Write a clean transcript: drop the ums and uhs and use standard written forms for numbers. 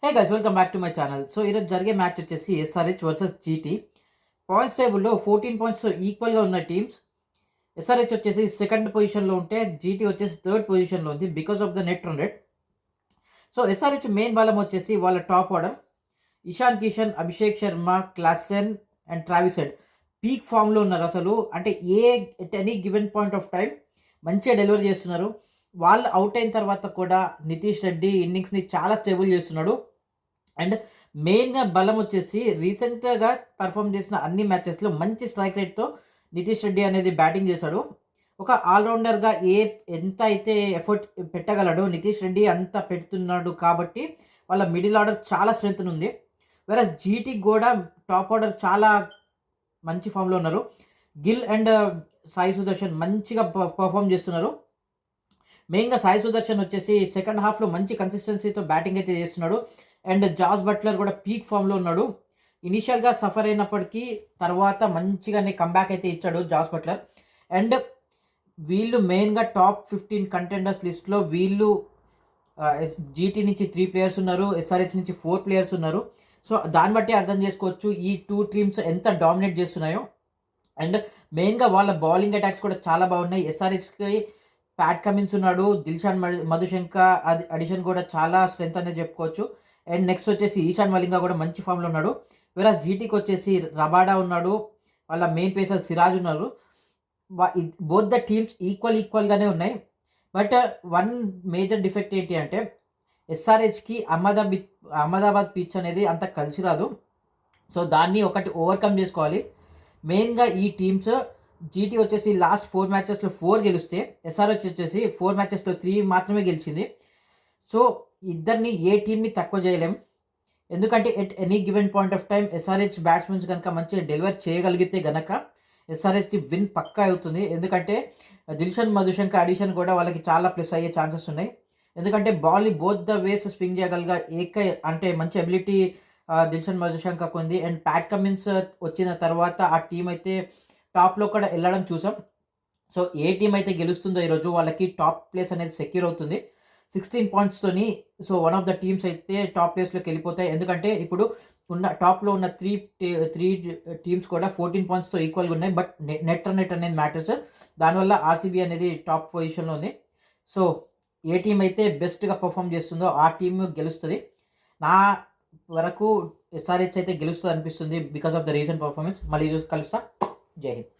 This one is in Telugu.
Hey guys, welcome back to my channel. So ఈరోజు జరిగే మ్యాచ్ వచ్చేసి ఎస్ఆర్హెచ్ వర్సెస్ జీటీ. పాయింట్స్ టేబుల్లో 14 పాయింట్స్ ఈక్వల్గా ఉన్న టీమ్స్. ఎస్ఆర్హెచ్ వచ్చేసి సెకండ్ పొజిషన్లో ఉంటే జీటీ వచ్చేసి థర్డ్ పొజిషన్లో ఉంది because of the net run rate. So SRH main బలం వచ్చేసి వాళ్ళ top order Ishan Kishan, Abhishek Sharma, Klaasen and Travis head peak ఫామ్లో ఉన్నారు. అసలు అంటే at any given point of time మంచిగా డెలివరీ చేస్తున్నారు. వాళ్ళు అవుట్ అయిన తర్వాత కూడా నితీష్ రెడ్డి ఇన్నింగ్స్ని చాలా స్టేబుల్ చేస్తున్నాడు. అండ్ మెయిన్గా బలం వచ్చేసి రీసెంట్గా పర్ఫామ్ చేసిన అన్ని మ్యాచెస్లో మంచి స్ట్రైక్ రేట్తో నితీష్ రెడ్డి అనేది బ్యాటింగ్ చేశాడు. ఒక ఆల్రౌండర్గా ఎంత అయితే ఎఫర్ట్ పెట్టగలడో నితీష్ రెడ్డి అంత పెడుతున్నాడు కాబట్టి వాళ్ళ మిడిల్ ఆర్డర్ చాలా స్ట్రెంత్ ఉంది. వెరస్ జీటీకి కూడా టాప్ ఆర్డర్ చాలా మంచి ఫామ్లో ఉన్నారు. గిల్ అండ్ సాయి సుదర్శన్ మంచిగా పర్ఫామ్ చేస్తున్నారు. మెయిన్గా సాయి సుదర్శన్ వచ్చేసి సెకండ్ హాఫ్లో మంచి కన్సిస్టెన్సీతో బ్యాటింగ్ అయితే చేస్తున్నాడు. అండ్ జాస్ బట్లర్ కూడా పీక్ ఫామ్లో ఉన్నాడు. ఇనిషియల్గా సఫర్ అయినప్పటికీ తర్వాత మంచిగానే కంబ్యాక్ అయితే ఇచ్చాడు జాస్ బట్లర్. అండ్ వీళ్ళు మెయిన్గా టాప్ 15 కంటెండర్స్ లిస్ట్లో వీళ్ళు జీటీ నుంచి 3 ప్లేయర్స్ ఉన్నారు, ఎస్ఆర్హెచ్ నుంచి 4 ప్లేయర్స్ ఉన్నారు. సో దాన్ని బట్టి అర్థం చేసుకోవచ్చు ఈ 2 టీమ్స్ ఎంత డామినేట్ చేస్తున్నాయో. అండ్ మెయిన్గా వాళ్ళ బౌలింగ్ అటాక్స్ కూడా చాలా బాగున్నాయి. ఎస్ఆర్హెచ్కి ప్యాట్ కమిన్స్ ఉన్నాడు, దిల్షాన్ మధుశంక అడిషన్ కూడా చాలా స్ట్రెంత్ అనేది చెప్పుకోవచ్చు. అండ్ నెక్స్ట్ వచ్చేసి ఈశాన్ మలింగా కూడా మంచి ఫామ్లో ఉన్నాడు. వేరే జీటీకి వచ్చేసి రబాడా ఉన్నాడు, వాళ్ళ మెయిన్ పేసర్ సిరాజ్ ఉన్నారు. బోత్ ద టీమ్స్ ఈక్వల్గానే ఉన్నాయి. బట్ వన్ మేజర్ డిఫెక్ట్ ఏంటి అంటే ఎస్ఆర్హెచ్కి అహ్మదాబాద్ పిచ్ అనేది అంత కలిసి రాదు. సో దాన్ని ఒకటి ఓవర్కమ్ చేసుకోవాలి. మెయిన్గా ఈ టీమ్స్ జీటీ వచ్చేసి లాస్ట్ 4 మ్యాచెస్లో 4 గెలిస్తే ఎస్ఆర్హెచ్ వచ్చేసి 4 మ్యాచెస్లో 3 మాత్రమే గెలిచింది. సో ఇద్దరిని ఏ టీంని తక్కువ చేయలేం. ఎందుకంటే at any given point of time SRH batsmen కనుక మంచిగా డెలివర్ చేయగలిగితే గనక ఎస్ఆర్హెచ్కి విన్ పక్కా అవుతుంది. ఎందుకంటే దిల్షన్ మధుశంక అడిషన్ కూడా వాళ్ళకి చాలా ప్లస్ అయ్యే ఛాన్సెస్ ఉన్నాయి. ఎందుకంటే బాల్ని బోత్ ద వేస్ స్వింగ్ చేయగలిగా అంటే మంచి అబిలిటీ దిల్షన్ మధుశంకకు ఉంది. అండ్ ప్యాట్ కమిన్స్ వచ్చిన తర్వాత ఆ టీం అయితే టాప్లో కూడా వెళ్ళడం చూసాం. సో ఏ టీం అయితే గెలుస్తుందో ఈరోజు వాళ్ళకి టాప్ ప్లేస్ అనేది సెక్యూర్ అవుతుంది 16 పాయింట్స్తోని. So one of the teams అయితే టాప్ ప్లేస్లోకి వెళ్ళిపోతాయి. ఎందుకంటే ఇప్పుడు ఉన్న టాప్లో ఉన్న త్రీ టీమ్స్ కూడా 14 పాయింట్స్తో ఈక్వల్గా ఉన్నాయి. బట్ నెట్ అనేది మ్యాటర్స్. దానివల్ల ఆర్సీబీ అనేది టాప్ పొజిషన్లో ఉంది. సో ఏ టీం అయితే బెస్ట్గా పర్ఫామ్ చేస్తుందో ఆ టీం గెలుస్తుంది. నా వరకు ఎస్ఆర్హెచ్ అయితే గెలుస్తుంది అనిపిస్తుంది because of the recent performance. మళ్ళీ కలుస్తా. జై హింద్.